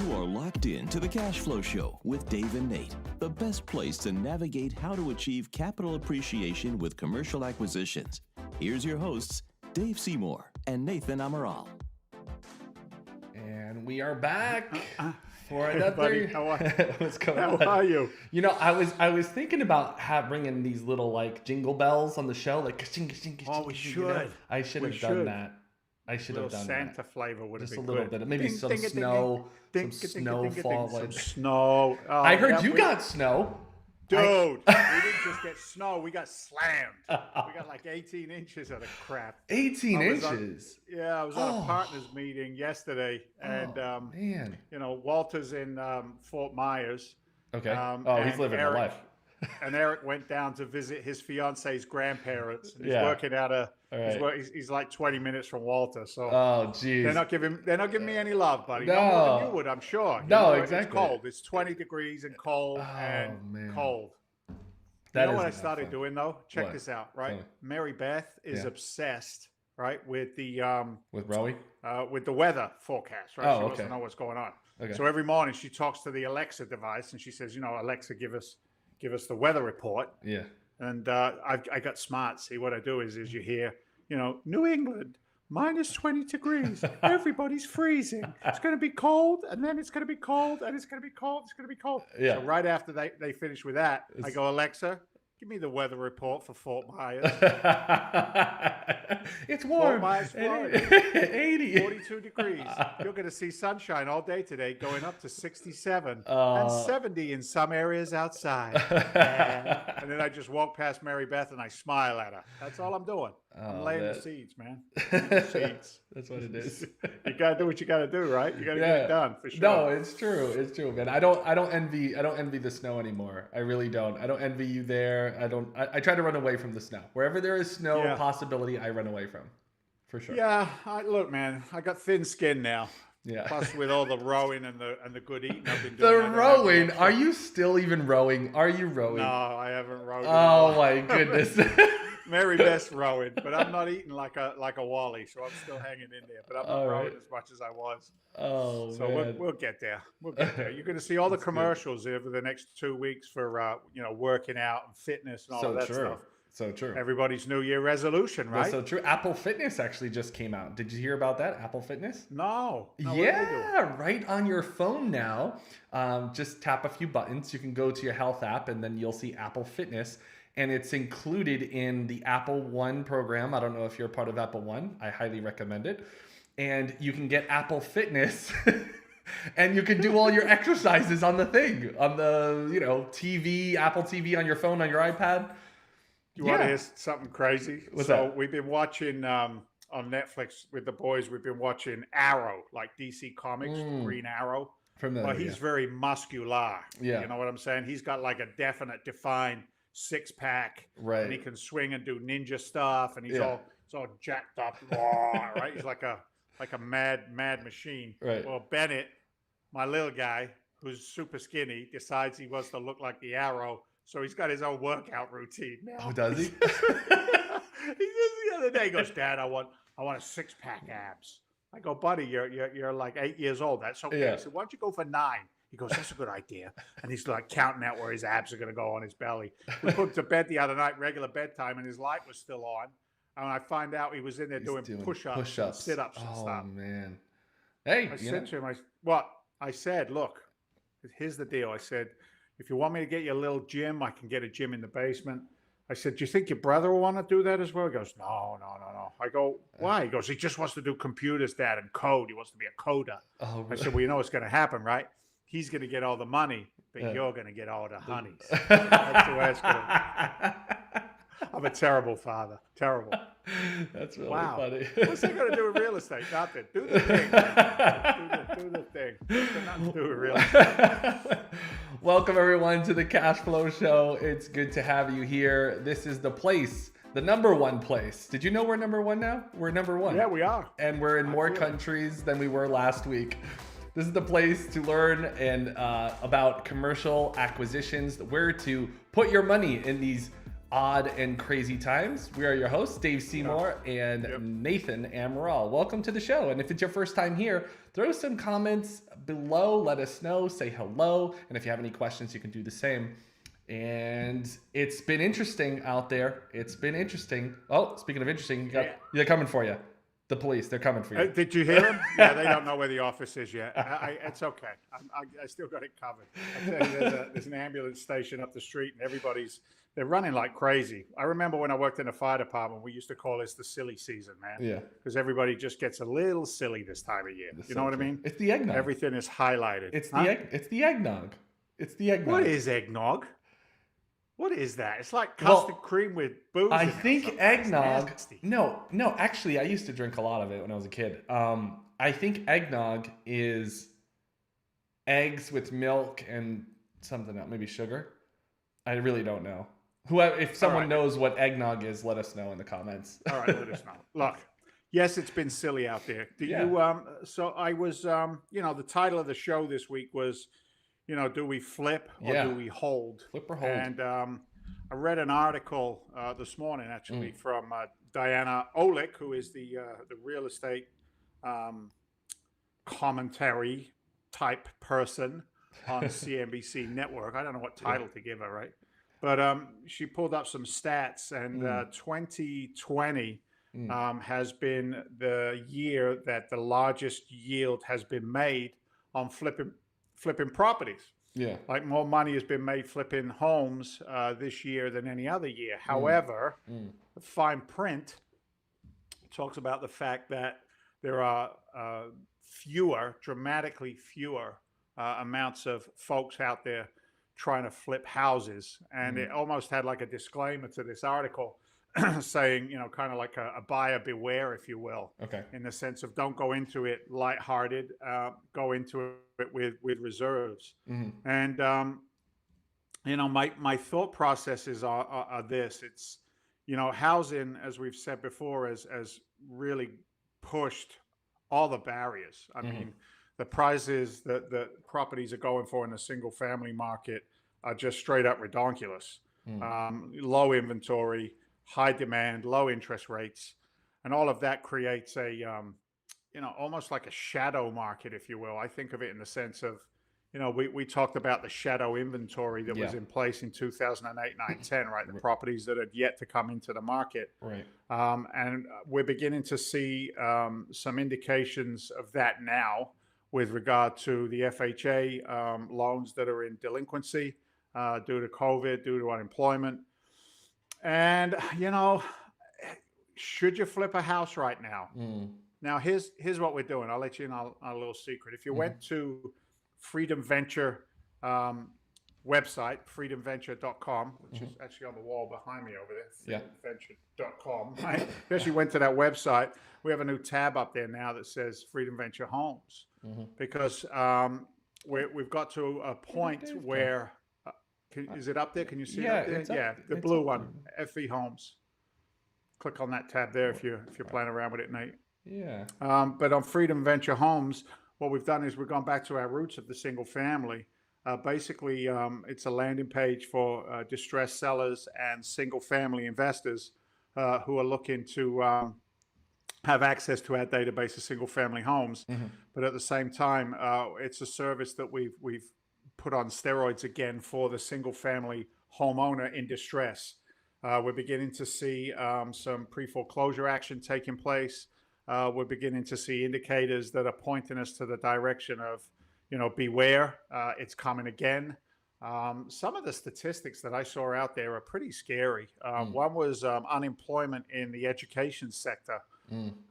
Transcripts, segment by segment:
You are locked in to the Cash Flow Show with Dave and Nate, the best place to navigate how to achieve capital appreciation with commercial acquisitions. Here's your hosts, Dave Seymour and Nathan Amaral. And we are back for Hey, another. buddy, how are you? What's going How on? are you? You know, I was thinking about bringing these little like jingle bells on the show, like ka-ching, ka-ching, ka-ching, Oh, we ka-ching, you know? should. I should We have done should. that. I should have done Santa that. flavor would have Just a been little good. bit, maybe Ding, some ding, ding, snow, ding, some ding, snow ding, ding, fall. some snow. Oh, I heard yeah, you got snow. Dude, we didn't just get snow. We got slammed. We got like 18 inches of the crap. 18 I was inches. I was at a partners meeting yesterday, and Man. you know, Walter's in Fort Myers. Okay. He's and living a Eric- life. And Eric went down to visit his fiance's grandparents. And he's Yeah. working out All right. he's like 20 minutes from Walter. So Oh, geez. they're not giving me any love, buddy. No. No more than you would, I'm sure. You No, know, exactly. It's cold. It's 20 degrees and cold Man. cold. That You know is what I not started fun. doing though? Check What? this out, Tell right? me. Mary Beth is Yeah. obsessed, right, with the With Rowie? weather forecast, right? Oh, She wants okay. to know what's going on. Okay. So every morning she talks to the Alexa device and she says, you know, Alexa, give us the weather report. Yeah. And I got smart. See, what I do is you hear, you know, New England, minus 20 degrees. Everybody's freezing. It's going to be cold, and then it's going to be cold, and it's going to be cold. It's going to be cold. Yeah. So right after they finish with that, I go, Alexa, give me the weather report for Fort Myers. It's Fort warm. Myers, Florida. 80. 42 degrees. You're going to see sunshine all day today, going up to 67 and Uh, 70 in some areas outside. And then I just walk past Mary Beth and I smile at her. That's all I'm doing. I'm laying the seeds, man. Seeds. That's what it is. You gotta do what you gotta do, right? You gotta get Yeah. it done for sure. No, it's true. It's true, man. I don't envy the snow anymore. I really don't. I don't envy you there. I try to run away from the snow. Wherever there is snow Yeah. possibility, I run away from. For sure. Yeah, look, man. I got thin skin now. Yeah. Plus, with all the rowing and the good eating I've been doing. The I don't have the rowing. extra- Are you still even rowing? Are you rowing? No, I haven't rowed. in a Oh while. my goodness. Mary Beth's rowing, but I'm not eating like a Wally, so I'm still hanging in there. But I'm not All rowing right. as much as I was. Oh So man. we'll get there. We'll get there. You're going to see all the That's good. commercials over the next 2 weeks for you know, working out and fitness and all So of that true. stuff. So true. Everybody's New Year resolution, right? That's so true. Apple Fitness actually just came out. Did you hear about that? Apple Fitness? No. What do they do? Yeah, right on your phone now. Just tap a few buttons. You can go to your health app and then you'll see Apple Fitness. And it's included in the Apple One program. I don't know if you're a part of Apple One. I highly recommend it. And you can get Apple Fitness and you can do all your exercises on the thing, on the, you know, TV, Apple TV on your phone, on your iPad. You want to Yeah. hear something crazy? What's so that? we've been watching on Netflix with the boys. We've been watching Arrow, like DC Comics, Green Arrow. Familiar, Well, he's yeah. very muscular. Yeah. You know what I'm saying? He's got like a definite, defined six-pack. Right. And he can swing and do ninja stuff, and he's Yeah. all jacked up, right? He's like a mad machine. Right. Well, Bennett, my little guy, who's super skinny, decides he wants to look like the Arrow, so he's got his own workout routine now. Oh, does he? He said the other day, he goes, Dad, I want a six-pack abs. I go, buddy, you're like 8 years old. That's okay. Yeah. I said, why don't you go for 9? He goes, that's a good idea. And he's like counting out where his abs are going to go on his belly. We put him to bed the other night, regular bedtime, and his light was still on. And I find out he was in there He's doing push-ups, and sit-ups and Oh stuff. man. Hey, I you said know, to him, I said, look, here's the deal. I said, if you want me to get you a little gym, I can get a gym in the basement. I said, do you think your brother will want to do that as well? He goes, no. I go, why? He goes, he just wants to do computers, Dad, and code. He wants to be a coder. oh, I said, well, you know what's going to happen, right? He's going to get all the money, but Yeah. you're going to get all the honeys. That's the way it's going to. I'm a terrible father. Terrible. That's really Wow. funny. What's that got to do with real estate? Nothing. Do the thing. Man. Do the thing. It's got nothing to do with real estate. Welcome everyone to the Cash Flow Show. It's good to have you here. This is the place, the number one place. Did you know we're number one now? We're number one. Yeah, we are. And we're in more feel it. countries than we were last week. This is the place to learn and about commercial acquisitions, where to put your money in these odd and crazy times. We are your hosts, Dave Seymour and Nathan Amaral. Welcome to the show. And if it's your first time here, throw some comments below. Let us know. Say hello. And if you have any questions, you can do the same. And it's been interesting out there. It's been interesting. Oh, speaking of interesting, they're coming for you. The police, they're coming for you. Did you hear them? Yeah, they don't know where the office is yet. It's okay. I still got it covered. I tell you, there's an ambulance station up the street, and they're running like crazy. I remember when I worked in the fire department, we used to call this the silly season, man. Yeah. Because everybody just gets a little silly this time of year. You know what I mean? It's the eggnog. Everything is highlighted. It's the eggnog. It's the eggnog. What is eggnog? What is that? It's like custard cream with booze. I think eggnog. No. Actually, I used to drink a lot of it when I was a kid. I think eggnog is eggs with milk and something else, maybe sugar. I really don't know. If someone knows what eggnog is, let us know in the comments. All right, let us know. Look, yes, it's been silly out there. So I was, the title of the show this week was, do we flip or do we hold? Flip or hold. And I read an article this morning, actually, from Diana Olick, who is the real estate commentary type person on CNBC Network. I don't know what title to give her, right? But she pulled up some stats, and 2020 has been the year that the largest yield has been made on flipping properties. Yeah. Like more money has been made flipping homes this year than any other year. However, the fine print talks about the fact that there are dramatically fewer amounts of folks out there trying to flip houses. And it almost had like a disclaimer to this article saying, kind of like a buyer beware, if you will. Okay. In the sense of don't go into it lighthearted, go into it with reserves. And, my thought processes are this. It's, housing, as we've said before, has really pushed all the barriers. I mean, the prices that the properties are going for in the single family market are just straight up redonkulous. Low inventory, high demand, low interest rates, and all of that creates a, almost like a shadow market, if you will. I think of it in the sense of, we talked about the shadow inventory that was in place in 2008, 9, 10, right? The properties that had yet to come into the market. Right. And we're beginning to see some indications of that now with regard to the FHA loans that are in delinquency due to COVID, due to unemployment. And, should you flip a house right now? Now, here's what we're doing. I'll let you in on a little secret. If you went to Freedom Venture website, freedomventure.com, which is actually on the wall behind me over there, freedomventure.com. Right? If you actually went to that website, we have a new tab up there now that says Freedom Venture Homes, because we've got to a point where... is it up there? Can you see it up there? The blue one, FV Homes. Click on that tab there if you're playing around with it, Nate. Yeah. But on Freedom Venture Homes, what we've done is we've gone back to our roots of the single family. Basically, it's a landing page for distressed sellers and single family investors who are looking to have access to our database of single family homes. But at the same time, it's a service that we've put on steroids again for the single family homeowner in distress. We're beginning to see some pre-foreclosure action taking place. We're beginning to see indicators that are pointing us to the direction of, beware, it's coming again. Some of the statistics that I saw out there are pretty scary. One was unemployment in the education sector.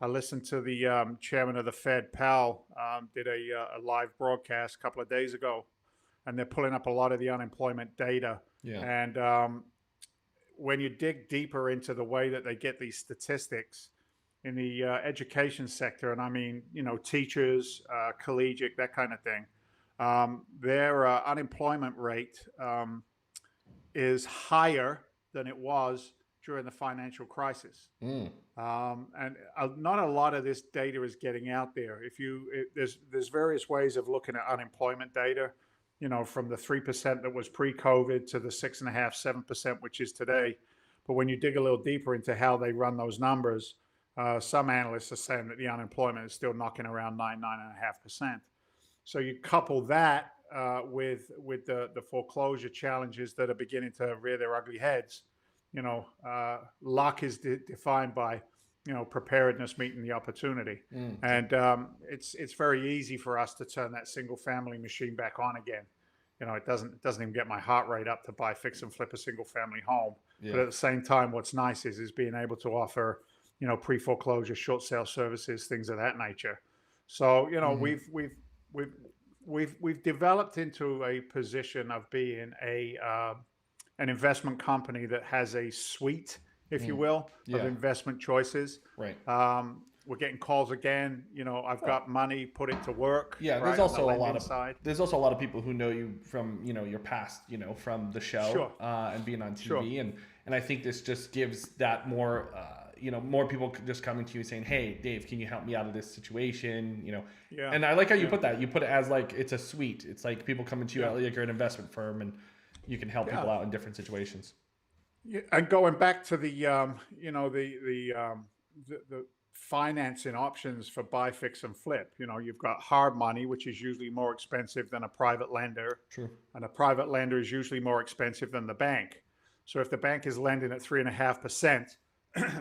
I listened to the chairman of the Fed, Powell, did a live broadcast a couple of days ago, and they're pulling up a lot of the unemployment data. And when you dig deeper into the way that they get these statistics in the education sector, and I mean, teachers, collegiate, that kind of thing, their unemployment rate is higher than it was during the financial crisis. And not a lot of this data is getting out there. There's various ways of looking at unemployment data, from the 3% that was pre-COVID to the 6.5%, 7%, which is today. But when you dig a little deeper into how they run those numbers, some analysts are saying that the unemployment is still knocking around 9.5%. So you couple that with the foreclosure challenges that are beginning to rear their ugly heads. Luck is defined by preparedness meeting the opportunity, and it's very easy for us to turn that single family machine back on again. It doesn't even get my heart rate up to buy, fix, and flip a single family home. Yeah. But at the same time, what's nice is being able to offer pre-foreclosure, short sale services, things of that nature. So we've developed into a position of being an investment company that has a suite, if you will, of investment choices. Right. We're getting calls again. I've got money, put it to work. Yeah, right, there's also there's a lot of people who know you from your past, from the show, Sure. And being on TV, Sure. and I think this just gives that more, more people just coming to you saying, "Hey, Dave, can you help me out of this situation?" Yeah. And I like how you put that. You put it as like it's a suite. It's like people coming to you Yeah. like you're an investment firm, and you can help people out in different situations. Yeah, and going back to the financing options for buy, fix, and flip. You've got hard money, which is usually more expensive than a private lender. True. And a private lender is usually more expensive than the bank. So if the bank is lending at 3.5%,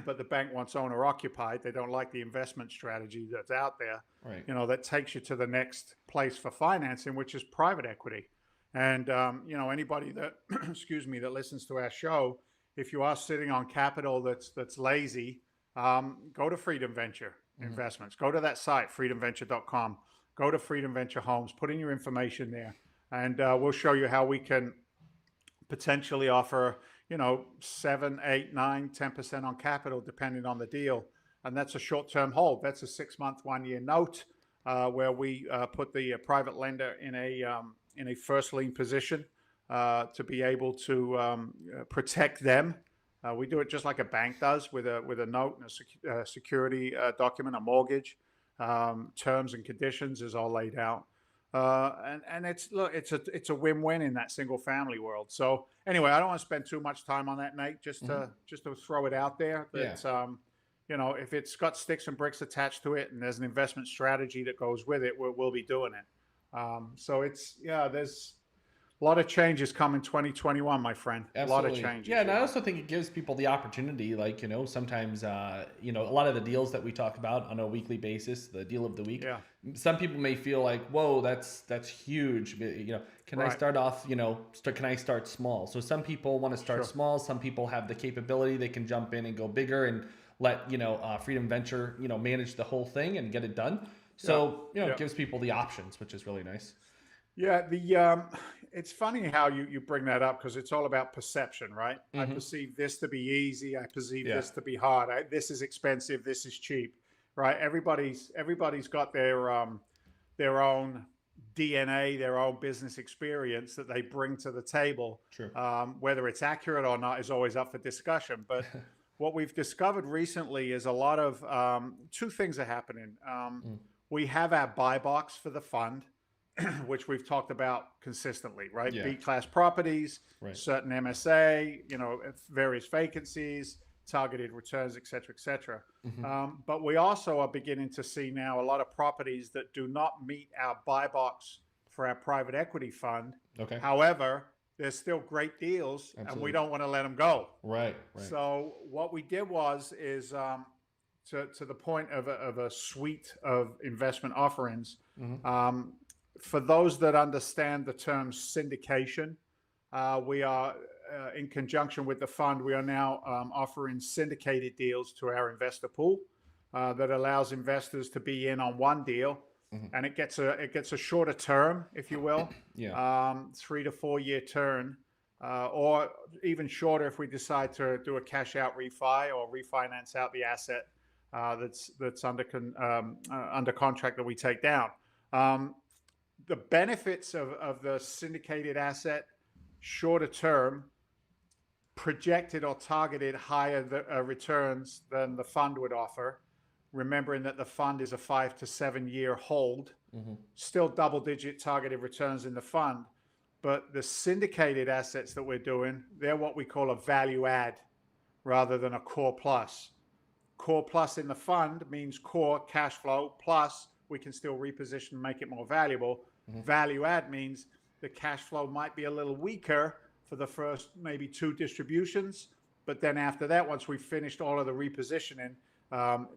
but the bank wants owner occupied, they don't like the investment strategy that's out there. Right. That takes you to the next place for financing, which is private equity. And anybody that that listens to our show, if you are sitting on capital that's lazy, go to Freedom Venture Investments. Go to that site, freedomventure.com. Go to Freedom Venture Homes. Put in your information there, and we'll show you how we can potentially offer 7, 8, 9, 10% on capital, depending on the deal. And that's a short-term hold. That's a 6-month, 1-year note where we put the private lender in a first lien position to be able to protect them. We do it just like a bank does with a note and a security document, a mortgage. Terms and conditions is all laid out. And it's a win-win in that single family world. So anyway, I don't want to spend too much time on that, Nate. Just to throw it out there. That, if it's got sticks and bricks attached to it, and there's an investment strategy that goes with it, we'll be doing it. So there's a lot of changes coming 2021, my friend. Absolutely. A lot of changes. Yeah, and I also think it gives people the opportunity, like, sometimes, a lot of the deals that we talk about on a weekly basis, the deal of the week, some people may feel like, whoa, that's huge. Can I start off, can I start small? So some people want to start small. Some people have the capability. They can jump in and go bigger and let, Freedom Venture, manage the whole thing and get it done. So, it gives people the options, which is really nice. Yeah, it's funny how you bring that up, because it's all about perception, right? I perceive this to be easy. I perceive this to be hard. This is expensive. This is cheap, right? Everybody's got their own DNA, their own business experience that they bring to the table. True. Whether it's accurate or not is always up for discussion. But what we've discovered recently is a lot of two things are happening. We have our buy box for the fund, which we've talked about consistently, right? Yeah. B-class properties, Right. certain MSA, various vacancies, targeted returns, et cetera, et cetera. But we also are beginning to see now a lot of properties that do not meet our buy box for our private equity fund. Okay. However, there's still great deals. Absolutely. And we don't want to let them go. Right. So what we did is to the point of a suite of investment offerings. For those that understand the term syndication, we are, in conjunction with the fund, we are now offering syndicated deals to our investor pool that allows investors to be in on one deal, and it gets a shorter term, if you will, 3 to 4 year term, or even shorter if we decide to do a cash out refi or refinance out the asset that's under contract that we take down. The benefits of the syndicated asset, shorter term, projected or targeted higher returns than the fund would offer, remembering that the fund is a 5 to 7 year hold, still double-digit targeted returns in the fund. But the syndicated assets that we're doing, they're what we call a value add rather than a core plus. Core plus in the fund means core cash flow plus we can still reposition and make it more valuable. Value add means the cash flow might be a little weaker for the first maybe 2 distributions, but then after that, once we've finished all of the repositioning,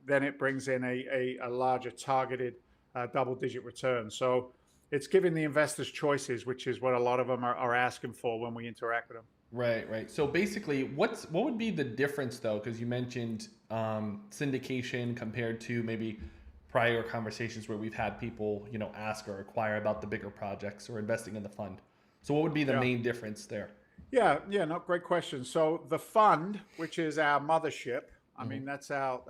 then it brings in a larger targeted double-digit return. So it's giving the investors choices, which is what a lot of them are asking for when we interact with them. Right. So basically, what would be the difference though? Because you mentioned syndication compared to maybe prior conversations where we've had people, ask or inquire about the bigger projects or investing in the fund. So what would be the main difference there? Yeah, no, great question. So the fund, which is our mothership, I mean, that's our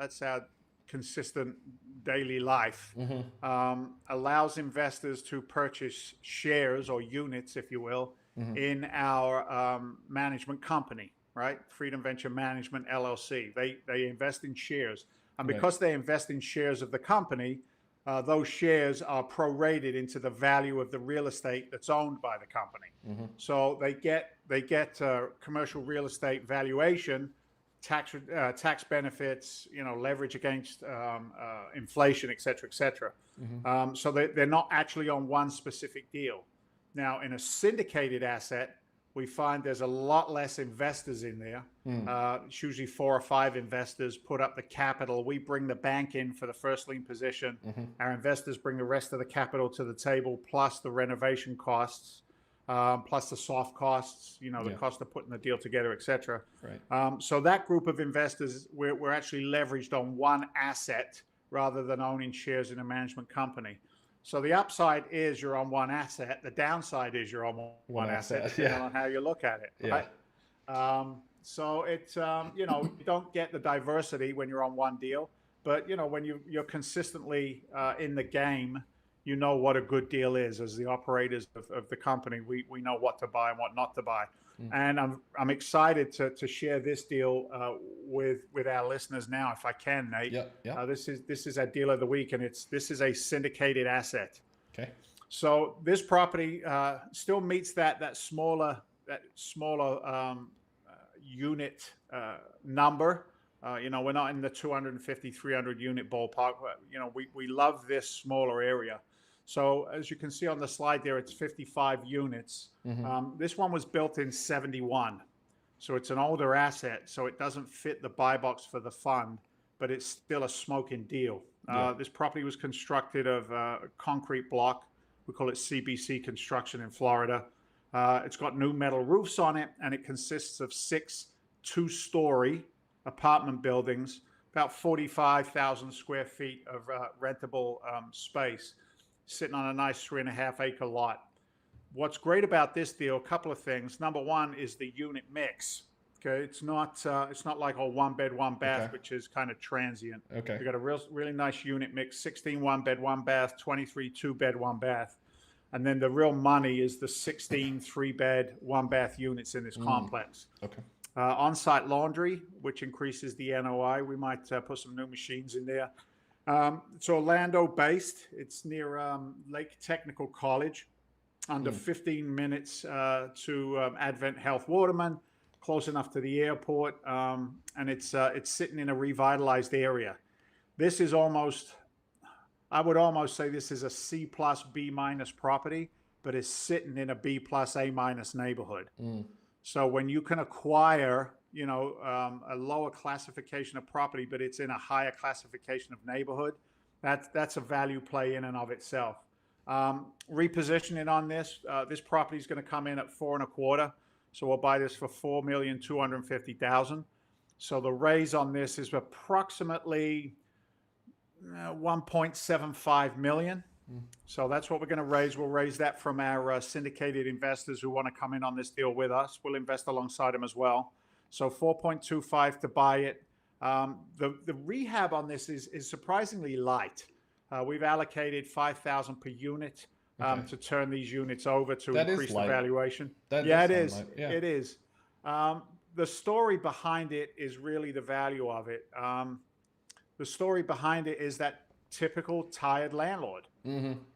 consistent daily life, allows investors to purchase shares or units, if you will, in our management company, right? Freedom Venture Management LLC. They invest in shares. And because they invest in shares of the company, those shares are prorated into the value of the real estate that's owned by the company. So they get commercial real estate valuation, tax benefits, leverage against inflation, et cetera. So they're not actually on one specific deal. Now, in a syndicated asset, we find there's a lot less investors in there. It's usually 4 or 5 investors put up the capital. We bring the bank in for the first lien position. Our investors bring the rest of the capital to the table, plus the renovation costs, plus the soft costs, the cost of putting the deal together, et cetera. So that group of investors, we're actually leveraged on one asset rather than owning shares in a management company. So the upside is you're on one asset. The downside is you're on one asset, depending on how you look at it. Right? So it's, you don't get the diversity when you're on one deal. But, when you're consistently in the game, you know what a good deal is. As the operators of the company, we know what to buy and what not to buy. And I'm excited to share this deal with our listeners now, if I can, Nate. This is our deal of the week, and this is a syndicated asset. Okay. So this property still meets that smaller unit number. We're not in the 250, 300 unit ballpark. We love this smaller area. So as you can see on the slide there, it's 55 units. This one was built in 71. So it's an older asset. So it doesn't fit the buy box for the fund, but it's still a smoking deal. This property was constructed of a concrete block. We call it CBC construction in Florida. It's got new metal roofs on it, and it consists of 6 2-story apartment buildings, about 45,000 square feet of rentable space, sitting on a nice 3.5 acre lot. What's great about this deal, a couple of things. Number one is the unit mix. Okay, it's not like a 1-bed, 1-bath, which is kind of transient. We got a really nice unit mix: 16 1-bed, 1-bath, 23 2-bed, 1-bath, and then the real money is the 16 3-bed, 1-bath units in this complex. On-site laundry, which increases the NOI. We might put some new machines in there. It's Orlando-based. It's near Lake Technical College, under 15 minutes to Advent Health Waterman, close enough to the airport, and it's sitting in a revitalized area. This is I would almost say this is a C+, B- property, but it's sitting in a B+ A- neighborhood. So when you can acquire, a lower classification of property, but it's in a higher classification of neighborhood, that's a value play in and of itself. Repositioning on this property is going to come in at 4.25. So we'll buy this for $4,250,000. So the raise on this is approximately 1.75 million. So that's what we're going to raise. We'll raise that from our syndicated investors who want to come in on this deal with us. We'll invest alongside them as well. So 4.25 to buy it. The rehab on this is surprisingly light. We've allocated $5,000 per unit to turn these units over to increase the valuation. It is. It is. The story behind it is really the value of it. The story behind it is that typical tired landlord.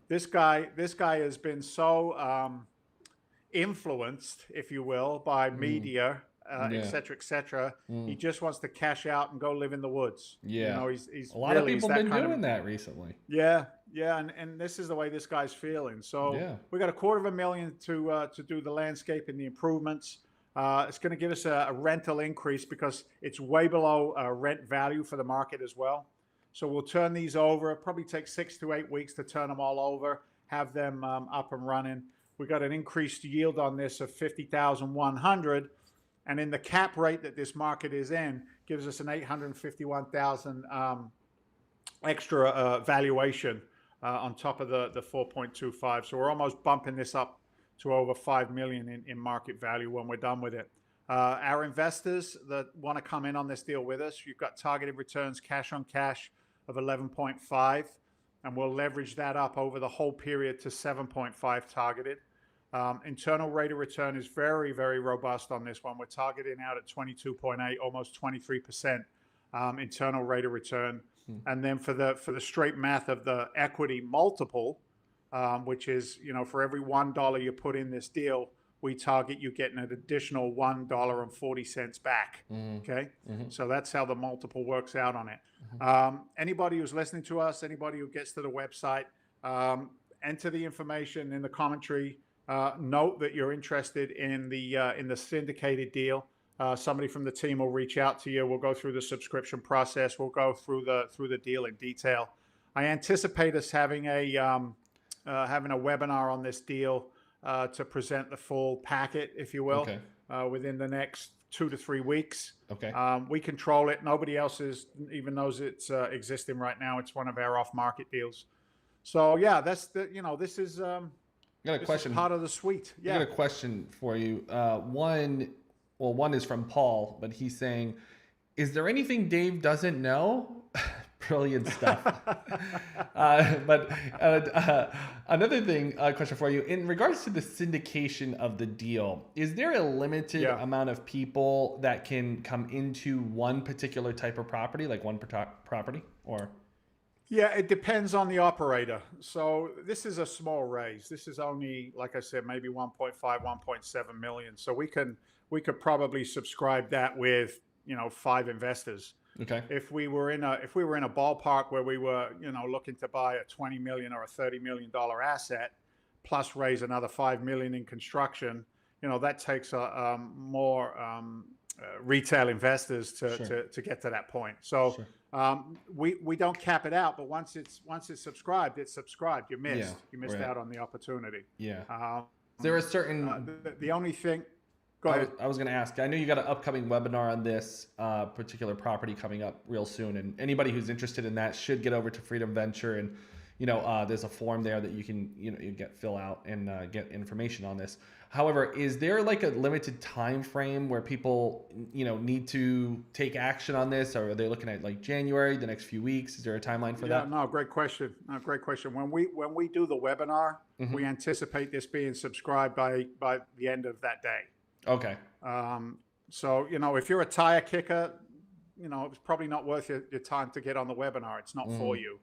This guy has been so influenced, if you will, by media, et cetera, et cetera. He just wants to cash out and go live in the woods. He's a lot of people have been doing that recently. Yeah. Yeah, and this is the way this guy's feeling. So Yeah. we got $250,000 to do the landscape and the improvements. It's going to give us a rental increase because it's way below rent value for the market as well. So we'll turn these over. It probably takes 6 to 8 weeks to turn them all over, have them up and running. We got an increased yield on this of 50,100, and in the cap rate that this market is in, gives us an 851,000 extra valuation on top of the 4.25. So we're almost bumping this up to over 5 million in market value when we're done with it. Our investors that want to come in on this deal with us, you've got targeted returns cash on cash of 11.5, and we'll leverage that up over the whole period to 7.5 targeted. Internal rate of return is very, very robust on this one. We're targeting out at 22.8, almost 23% internal rate of return. And then for the straight math of the equity multiple, which is, for every $1 you put in this deal, we target you getting an additional $1.40 back. Okay. So that's how the multiple works out on it. Anybody who's listening to us, anybody who gets to the website, enter the information in the commentary. Note that you're interested in the syndicated deal. Somebody from the team will reach out to you. We'll go through the subscription process. We'll go through the deal in detail. I anticipate us having a webinar on this deal to present the full packet, if you will, within the next 2 to 3 weeks. Okay. We control it. Nobody else even knows it's existing right now. It's one of our off-market deals. So yeah, that's this is. I got a question. Part of the suite. Yeah. I got a question for you. One is from Paul, but he's saying, is there anything Dave doesn't know? Brilliant stuff. But another thing, question for you. In regards to the syndication of the deal, is there a limited amount of people that can come into one particular type of property, like one property, or? Yeah, it depends on the operator. So this is a small raise. This is only, like I said, maybe 1.5, 1.7 million. So we could probably subscribe that with 5 investors. Okay. If we were in a ballpark where we were looking to buy a $20 million or a $30 million asset, plus raise another 5 million in construction, that takes more retail investors to get to that point. So we don't cap it out, but once it's subscribed, it's subscribed. You missed out on the opportunity. Yeah. Is there a certain the only thing? Go ahead. I was going to ask. I know you got an upcoming webinar on this particular property coming up real soon, and anybody who's interested in that should get over to Freedom Venture, and there's a form there that you can fill out and get information on this. However, is there like a limited time frame where people need to take action on this, or are they looking at like January, the next few weeks? Is there a timeline for that? No, great question. Great question. When we do the webinar, we anticipate this being subscribed by the end of that day. Okay. So, if you're a tire kicker, it's probably not worth your time to get on the webinar. It's not for you.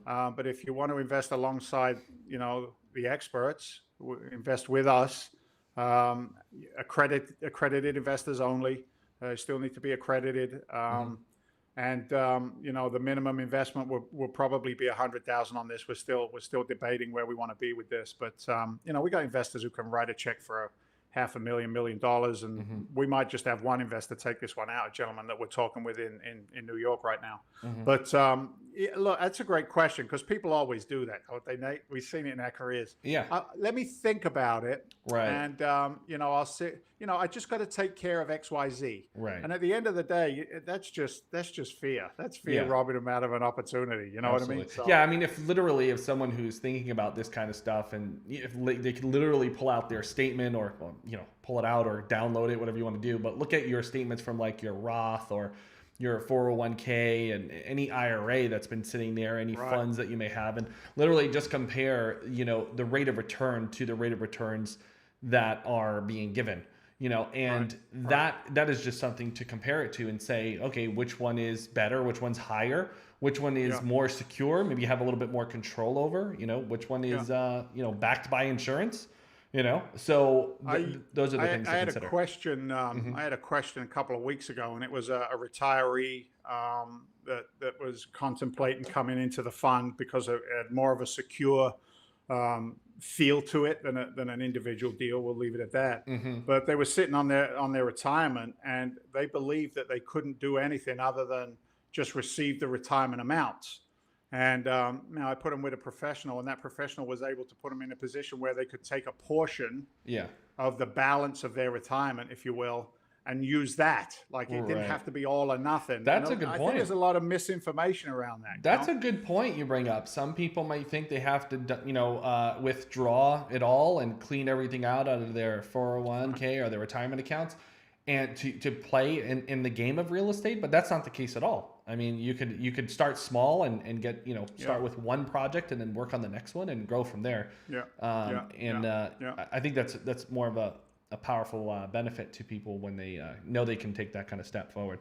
But if you want to invest alongside, the experts, invest with us, accredited investors only, still need to be accredited. And, the minimum investment will probably be 100,000 on this. We're still debating where we want to be with this, but, we got investors who can write a check for $500,000, $1 million, and we might just have one investor take this one out, a gentleman that we're talking with in New York right now. But look, that's a great question because people always do that, don't they, Nate? We've seen it in our careers. Yeah. Let me think about it. Right. And I'll say, I just got to take care of X, Y, Z. Right. And at the end of the day, that's just fear. That's fear robbing them out of an opportunity. You know what I mean? So, yeah. I mean, if someone who's thinking about this kind of stuff, and if they could literally pull out their statement or pull it out or download it, whatever you want to do, but look at your statements from like your Roth or your 401k and any IRA that's been sitting there, any funds that you may have, and literally just compare, the rate of return to the rate of returns that are being given, and that is just something to compare it to and say, okay, which one is better, which one's higher, which one is more secure, maybe you have a little bit more control over, which one is, backed by insurance. So I those are the things I to had a consider. question. Hmm. I had a question a couple of weeks ago, and it was a retiree that was contemplating coming into the fund because it had more of a secure feel to it than an individual deal. We'll leave it at that. Hmm. But they were sitting on their retirement, and they believed that they couldn't do anything other than just receive the retirement amounts. And I put them with a professional, and that professional was able to put them in a position where they could take a portion Yeah. of the balance of their retirement, if you will, and use that. Like it didn't Right. have to be all or nothing. That's a good I think point. there's a lot of misinformation around that. That's a good point you bring up. Some people might think they have to, withdraw it all and clean everything out of their 401k or their retirement accounts and to play in the game of real estate, but that's not the case at all. I mean, you could start small and get, start with one project and then work on the next one and grow from there. Yeah. I think that's more of a powerful benefit to people when they know they can take that kind of step forward.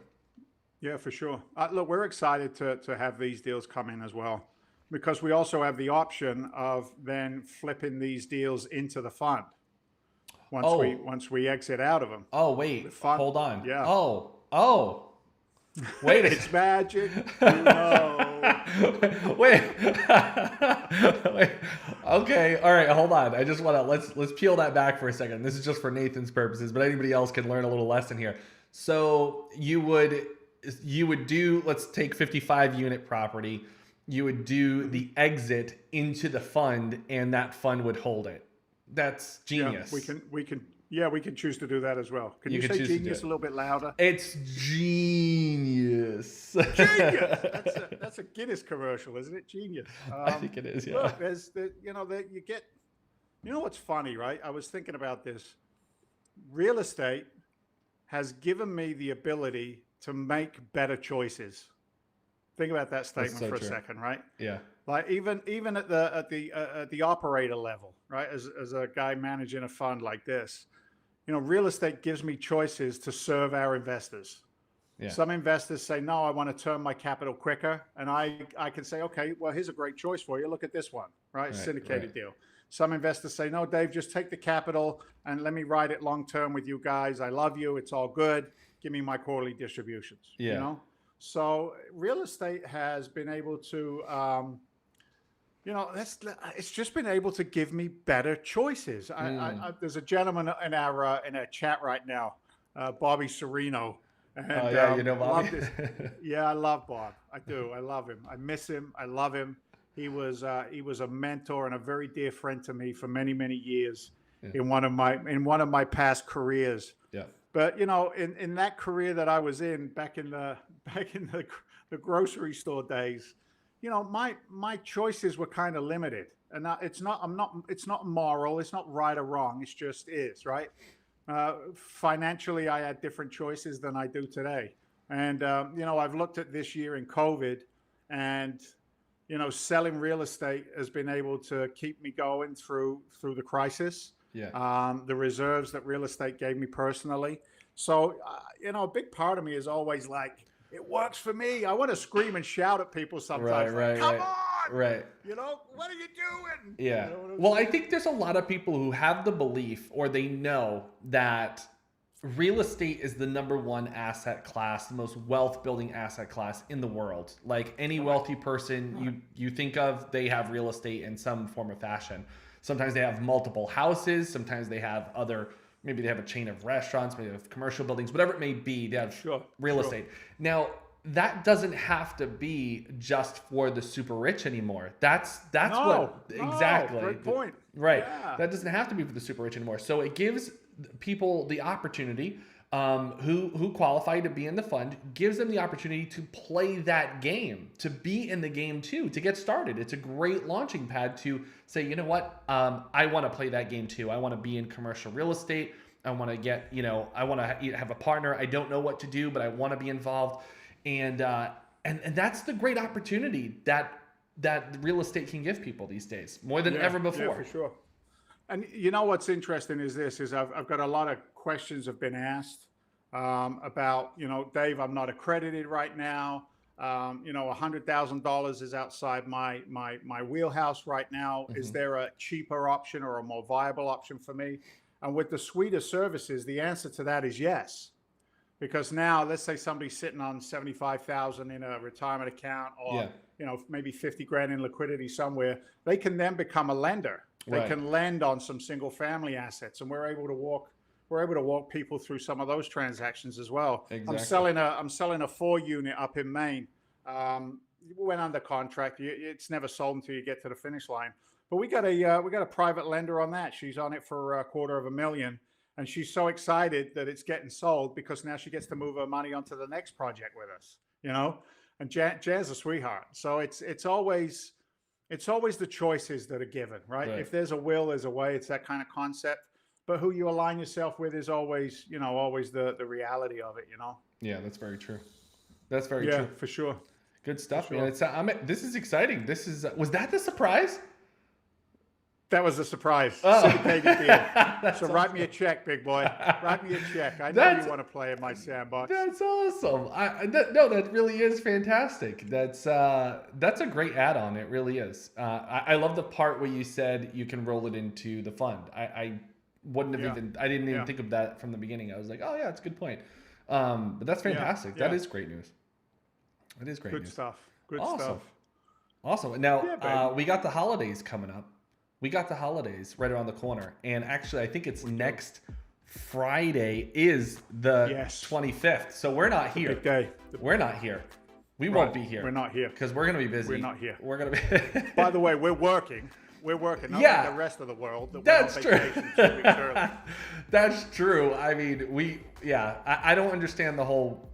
Yeah, for sure. Look, we're excited to have these deals come in as well, because we also have the option of then flipping these deals into the fund once we exit out of them. Oh, wait, hold on. Yeah. Oh, wait. It's magic. Wait. Wait. Okay. All right. Hold on. I just want to let's peel that back for a second. This is just for Nathan's purposes, but anybody else can learn a little lesson here. So you would do, let's take 55 unit property. You would do the exit into the fund, and that fund would hold it. That's genius. Yeah, we can choose to do that as well. Can you say genius a little bit louder? It's genius. Genius. That's a Guinness commercial, isn't it? Genius. I think it is. Yeah. Look, you know what's funny, right? I was thinking about this. Real estate has given me the ability to make better choices. Think about that statement for a second, right? Yeah. Like even at the operator level, right? As a guy managing a fund like this, real estate gives me choices to serve our investors. Yeah. Some investors say, no, I want to turn my capital quicker. And I can say, okay, well, here's a great choice for you. Look at this one, right? Syndicated deal. Some investors say, no, Dave, just take the capital and let me ride it long-term with you guys. I love you. It's all good. Give me my quarterly distributions. Yeah. So real estate has been able to, it's just been able to give me better choices. There's a gentleman in our chat right now, Bobby Serino. And, you know Bobby? Yeah, I love Bob. I do. I love him. I miss him. I love him. He was a mentor and a very dear friend to me for many, many years in one of my past careers. Yeah. But in that career that I was in back in the grocery store days, my choices were kind of limited, and it's not moral, it's not right or wrong, it's just is, right? Financially, I had different choices than I do today, and I've looked at this year in COVID, and selling real estate has been able to keep me going through the crisis. Yeah. The reserves that real estate gave me personally. So, a big part of me is always like, it works for me. I want to scream and shout at people sometimes. Come on! Right. What are you doing? Yeah. Well, I think there's a lot of people who have the belief, or they know that real estate is the number one asset class, the most wealth building asset class in the world. Like any wealthy person you think of, they have real estate in some form or fashion. Sometimes they have multiple houses. Sometimes they have maybe they have a chain of restaurants, maybe they have commercial buildings, whatever it may be. They have real estate. Now, that doesn't have to be just for the super rich anymore. Exactly. Great point. Right. Yeah. That doesn't have to be for the super rich anymore. So it gives people the opportunity who qualify to be in the fund, gives them the opportunity to play that game, to be in the game too, to get started. It's a great launching pad to say, you know what, I want to play that game too. I want to be in commercial real estate. I want to get, I want to have a partner. I don't know what to do, but I want to be involved. And that's the great opportunity that real estate can give people these days, more than ever before. Yeah, for sure. And what's interesting is I've got a lot of questions have been asked about, Dave, I'm not accredited right now. You know, $100,000 is outside my wheelhouse right now. Is there a cheaper option or a more viable option for me? And with the suite of services, the answer to that is yes. Because now, let's say somebody's sitting on 75,000 in a retirement account, or you know, maybe 50 grand in liquidity somewhere, they can then become a lender. They can lend on some single family assets, and we're able to walk people through some of those transactions as well. I'm selling a 4-unit up in Maine. Went under contract. It's never sold until you get to the finish line. But we got a private lender on that. She's on it for $250,000. And she's so excited that it's getting sold because now she gets to move her money onto the next project with us, you know. And Jan's a sweetheart. So it's always the choices that are given, right? If there's a will, there's a way. It's that kind of concept. But who you align yourself with is always, you know, always the reality of it, you know. Yeah, that's very true. That's very true. Yeah, for sure. Good stuff, man. This is exciting. Was that the surprise? That was a surprise. Syndicated deal. So write me a check, big boy. Write me a check. I know you want to play in my sandbox. That's awesome. No, that really is fantastic. That's a great add-on. It really is. I love the part where you said you can roll it into the fund. I wouldn't have I didn't even think of that from the beginning. I was like, oh yeah, it's a good point. But that's fantastic. That is great news. That is great news. Good stuff. Good stuff. Awesome. Now, we got the holidays coming up. We got the holidays right around the corner. And actually, I think it's next Friday is the 25th. So we're not here. Big day. We're not here. We won't be here. We're not here. Because we're going to be busy. We're not here. We're going to be... By the way, we're working. We're working. Not like the rest of the world. That's true. 2 weeks early. That's true. I mean, I don't understand the whole...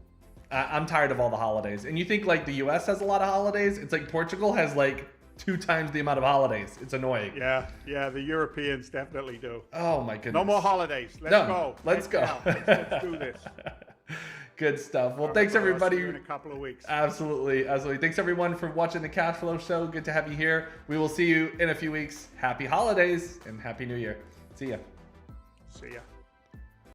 I'm tired of all the holidays. And you think like the US has a lot of holidays? It's like Portugal has like 2 times the amount of holidays. It's annoying. Yeah, the Europeans definitely do. Oh my goodness. No more holidays. Let's go. Let's go. Let's do this. Good stuff. Well, thanks everybody. See you in a couple of weeks. Absolutely. Thanks everyone for watching the Cash Flow Show. Good to have you here. We will see you in a few weeks. Happy holidays and Happy New Year. See ya. See ya.